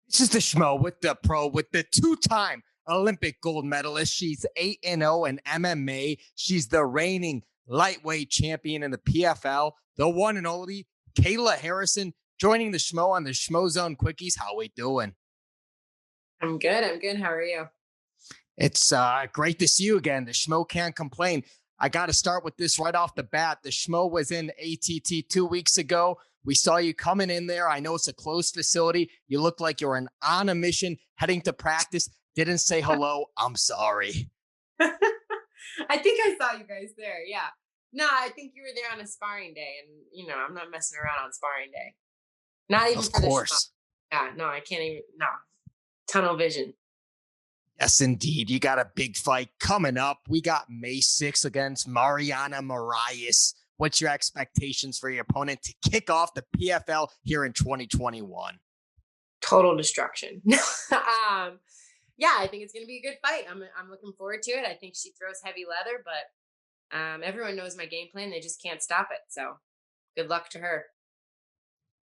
This is the Schmo with the pro, with the two-time Olympic gold medalist. She's 8-0 in MMA. She's the reigning lightweight champion in the PFL, the one and only Kayla Harrison, joining the Schmo on the Schmo Zone Quickies. How we doing? I'm good. I'm good. How are you? It's great to see you again. The Schmo can't complain. I got to start with this right off the bat. The Schmo was in ATT 2 weeks ago. We saw you coming in there. I know it's a closed facility. You looked like you were on a mission, heading to practice. Didn't say hello. I'm sorry. I think I saw you guys there. Yeah. No, I think you were there on a sparring day, and I'm not messing around on sparring day. Not even Of for the shot. course. Yeah. No, I can't even. No, tunnel vision. Yes, indeed. You got a big fight coming up. We got May 6th against Mariana Morais. What's your expectations for your opponent to kick off the PFL here in 2021? Total destruction. Yeah, I think it's gonna be a good fight. I'm looking forward to it. I think she throws heavy leather, but everyone knows my game plan. They just can't stop it. So good luck to her.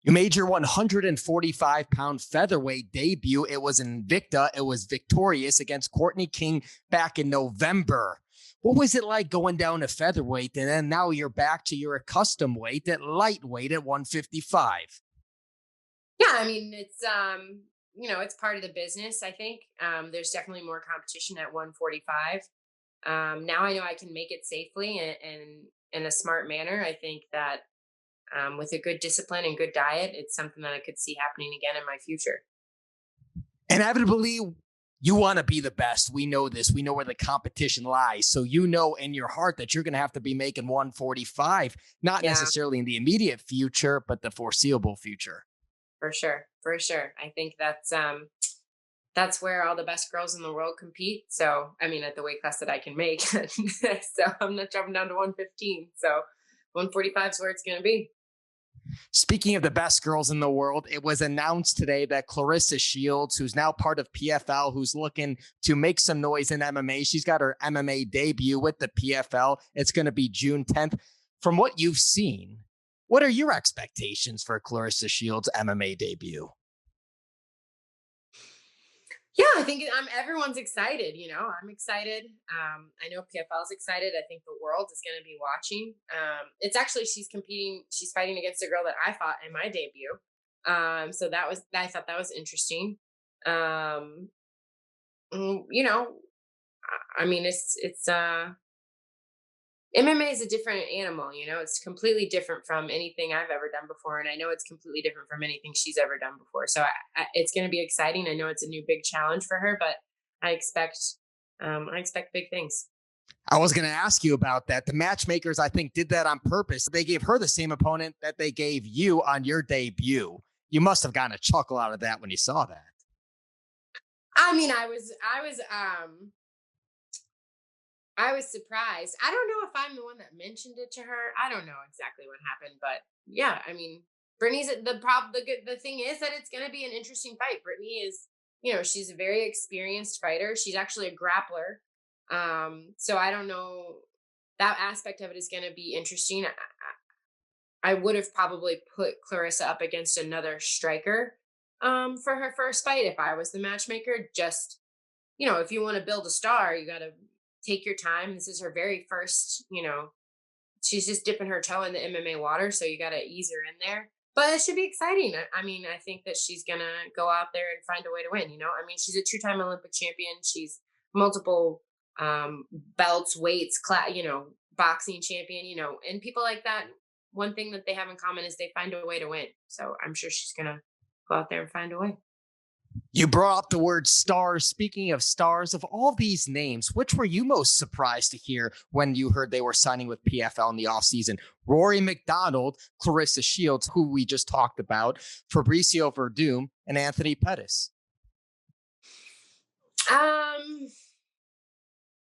You made your 145-pound featherweight debut. It was Invicta. It was victorious against Courtney King back in November. What was it like going down to featherweight, and then now you're back to your accustomed weight at lightweight at 155? Yeah, I mean it's part of the business. I think there's definitely more competition at 145. Now I know I can make it safely and in a smart manner. I think that with a good discipline and good diet, it's something that I could see happening again in my future. Inevitably, you want to be the best. We know this. We know where the competition lies. So you know in your heart that you're going to have to be making 145, not Yeah, necessarily in the immediate future, but the foreseeable future. for sure, for sure. I think that's where all the best girls in the world compete. So I mean, at the weight class that I can make, so I'm not dropping down to 115. So 145 is where it's going to be. Speaking of the best girls in the world, it was announced today that Claressa Shields, who's now part of PFL, who's looking to make some noise in MMA, she's got her MMA debut with the PFL. It's going to be June 10th. From what you've seen, what are your expectations for Claressa Shields' MMA debut? Yeah, I think everyone's excited. I'm excited. I know PFL's excited. I think the world is going to be watching. It's actually she's competing. She's fighting against a girl that I fought in my debut. So I thought that was interesting. Um, mm, you know, I mean, it's MMA is a different animal. It's completely different from anything I've ever done before, and I know it's completely different from anything she's ever done before. So it's going to be exciting. I know it's a new big challenge for her, but I expect I expect big things. I was going to ask you about that. The matchmakers, I think, did that on purpose. They gave her the same opponent that they gave you on your debut. You must have gotten a chuckle out of that when you saw that. I mean, I was surprised. I don't know if I'm the one that mentioned it to her. I don't know exactly what happened, but yeah, I mean, Brittany's the thing is that it's going to be an interesting fight. Brittany is, she's a very experienced fighter. She's actually a grappler. So I don't know, that aspect of it is going to be interesting. I would have probably put Clarissa up against another striker for her first fight if I was the matchmaker. Just, if you want to build a star, you got to take your time. This is her very first, she's just dipping her toe in the MMA water. So you got to ease her in there. But it should be exciting. I mean, I think that she's going to go out there and find a way to win. I mean, she's a two-time Olympic champion. She's multiple belts, weights, boxing champion, and people like that. One thing that they have in common is they find a way to win. So I'm sure she's going to go out there and find a way. You brought up the word stars. Speaking of stars, of all these names, which were you most surprised to hear when you heard they were signing with PFL in the offseason? Rory McDonald, Claressa Shields, who we just talked about, Fabricio Verdum, and Anthony Pettis. Um,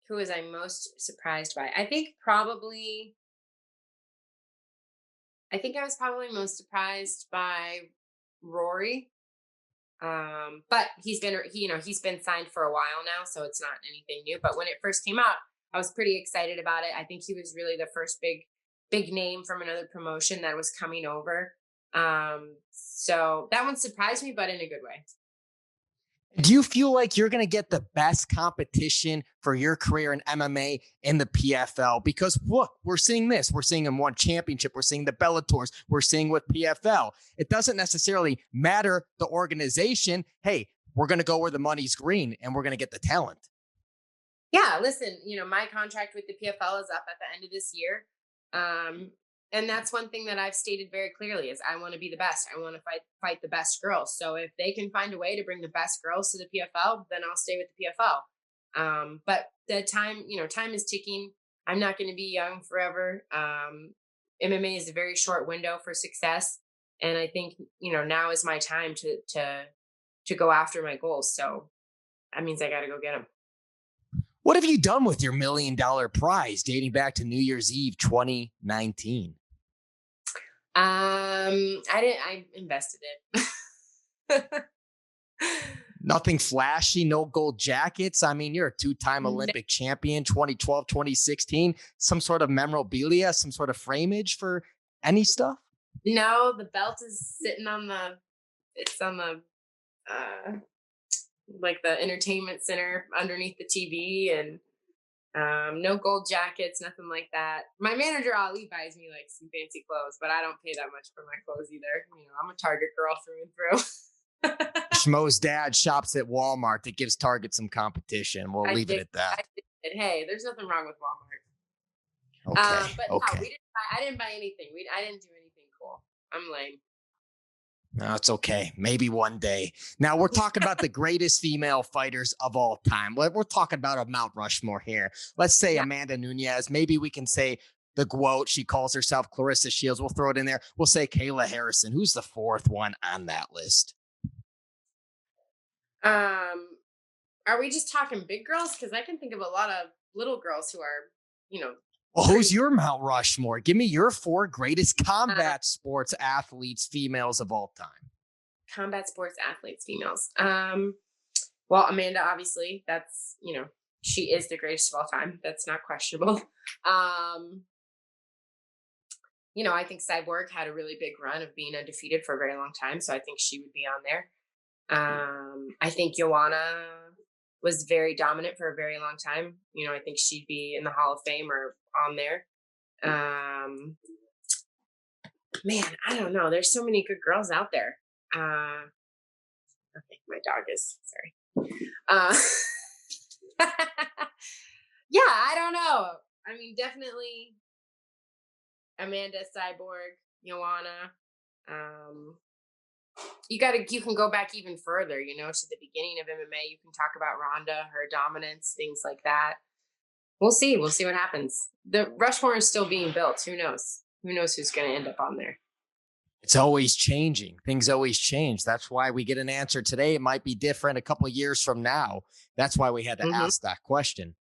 who was I most surprised by? I was probably most surprised by Rory. But he's been signed for a while now, so it's not anything new. But when it first came out, I was pretty excited about it. I think he was really the first big name from another promotion that was coming over. So that one surprised me, but in a good way. Do you feel like you're going to get the best competition for your career in MMA in the PFL? Because look, we're seeing this. We're seeing in one championship. We're seeing the Bellators. We're seeing with PFL. It doesn't necessarily matter the organization. Hey, we're going to go where the money's green and we're going to get the talent. Yeah, listen, my contract with the PFL is up at the end of this year. Um, and that's one thing that I've stated very clearly is I want to be the best. I want to fight the best girls. So if they can find a way to bring the best girls to the PFL, then I'll stay with the PFL. But the time, time is ticking. I'm not going to be young forever. MMA is a very short window for success. And I think, now is my time to go after my goals. So that means I got to go get them. What have you done with your $1 million prize dating back to New Year's Eve 2019? I invested it. Nothing flashy, no gold jackets. I mean, you're a two-time No, Olympic champion, 2012, 2016. Some sort of memorabilia, some sort of frameage for any stuff? no, the belt is sitting it's on the, like the entertainment center underneath the TV and, no gold jackets, nothing like that. My manager Ali buys me like some fancy clothes, but I don't pay that much for my clothes either. I'm a Target girl through and through. Schmo's dad shops at Walmart that gives Target some competition. We'll leave it at I that. did. Hey, there's nothing wrong with Walmart. Okay. But no, Okay. I didn't buy anything. I didn't do anything cool. I'm lame. No, it's okay. Maybe one day. Now we're talking about the greatest female fighters of all time. We're talking about a Mount Rushmore here. Let's say Yeah. Amanda Nunes. Maybe we can say the GWOAT. She calls herself Claressa Shields. We'll throw it in there. We'll say Kayla Harrison. Who's the fourth one on that list? Um, are we just talking big girls? Because I can think of a lot of little girls who are, you know, Well, pretty who's your Mount Rushmore? Give me your four greatest uh, combat sports athletes, females of all time. combat sports athletes, females. Well, Amanda, obviously, that's she is the greatest of all time. That's not questionable. Um, I think Cyborg had a really big run of being undefeated for a very long time, so I think she would be on there. I think Joanna was very dominant for a very long time. I think she'd be in the Hall of Fame or on there. Um, Man, I don't know. There's so many good girls out there. Okay, my dog is sorry. Uh, yeah, I don't know. I mean, definitely Amanda, Cyborg, Joanna. Um, you can go back even further, to the beginning of MMA. You can talk about Ronda, her dominance, things like that. We'll see. We'll see what happens. The Rushmore is still being built. Who knows? Who knows who's going to end up on there? It's always changing. Things always change. That's why we get an answer today. It might be different a couple of years from now. That's why we had to Hmm. ask that question.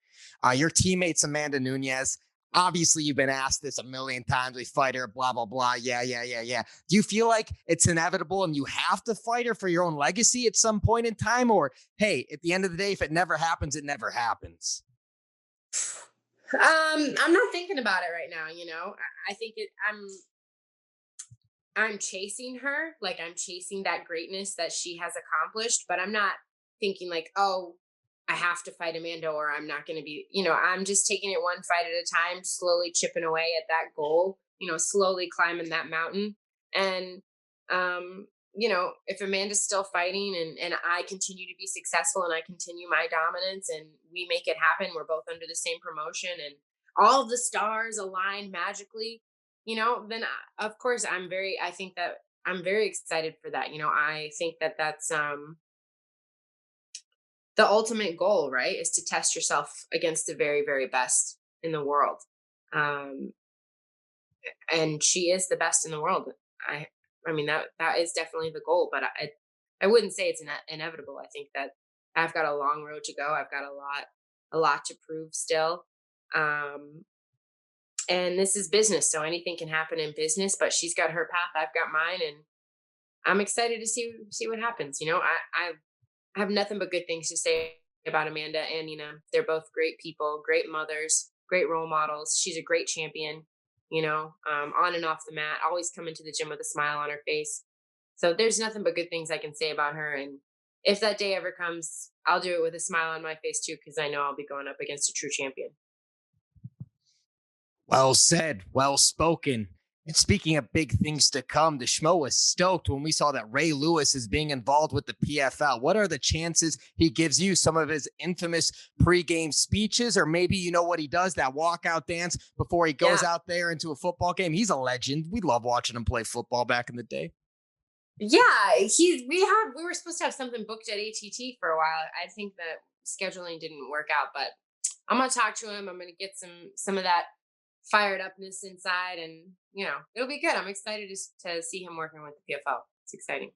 Your teammates, Amanda Nunes, obviously you've been asked this a million times. We fight her, blah, blah, blah. Yeah, yeah, yeah, yeah. Do you feel like it's inevitable and you have to fight her for your own legacy at some point in time? Or, hey, at the end of the day, if it never happens, it never happens? I'm not thinking about it right now. I think I'm chasing her, like I'm chasing that greatness that she has accomplished, but I'm not thinking like, oh, I have to fight Amanda or I'm not going to be, I'm just taking it one fight at a time, slowly chipping away at that goal, slowly climbing that mountain. And, if Amanda's still fighting and I continue to be successful and I continue my dominance and we make it happen, we're both under the same promotion and all of the stars align magically, then of course I think that I'm very excited for that. I think that that's, the ultimate goal, right, is to test yourself against the very, very best in the world. Um, and she is the best in the world. I mean that is definitely the goal, but I wouldn't say it's inevitable. I think that I've got a long road to go. I've got a lot to prove still. Um, and this is business, so anything can happen in business. But she's got her path, I've got mine, and I'm excited to see what happens. I have nothing but good things to say about Amanda and Nina. They're both great people, great mothers, great role models. She's a great champion, on and off the mat, always coming to the gym with a smile on her face. So there's nothing but good things I can say about her. And if that day ever comes, I'll do it with a smile on my face too, because I know I'll be going up against a true champion. Well said, well spoken. And speaking of big things to come, the Schmo was stoked when we saw that Ray Lewis is being involved with the PFL. What are the chances he gives you some of his infamous pregame speeches, or maybe you know what he does, that walkout dance before he goes Yeah. out there into a football game? He's a legend. We love watching him play football back in the day. Yeah, we were supposed to have something booked at ATT for a while. I think that scheduling didn't work out, but I'm gonna talk to him. I'm gonna get some of that fired upness inside, and it'll be good. I'm excited to see him working with the PFL. It's exciting.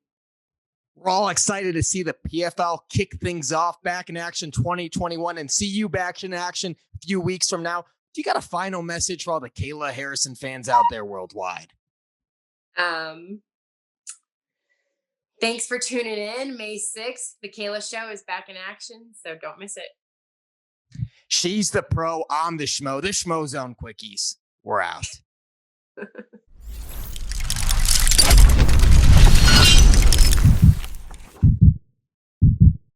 We're all excited to see the PFL kick things off back in action 2021 and see you back in action a few weeks from now. Do you got a final message for all the Kayla Harrison fans out there worldwide? Um, Thanks for tuning in. May 6th, the Kayla Show is back in action, so don't miss it. She's the pro. I'm the Schmo. The Schmo Zone Quickies. We're out.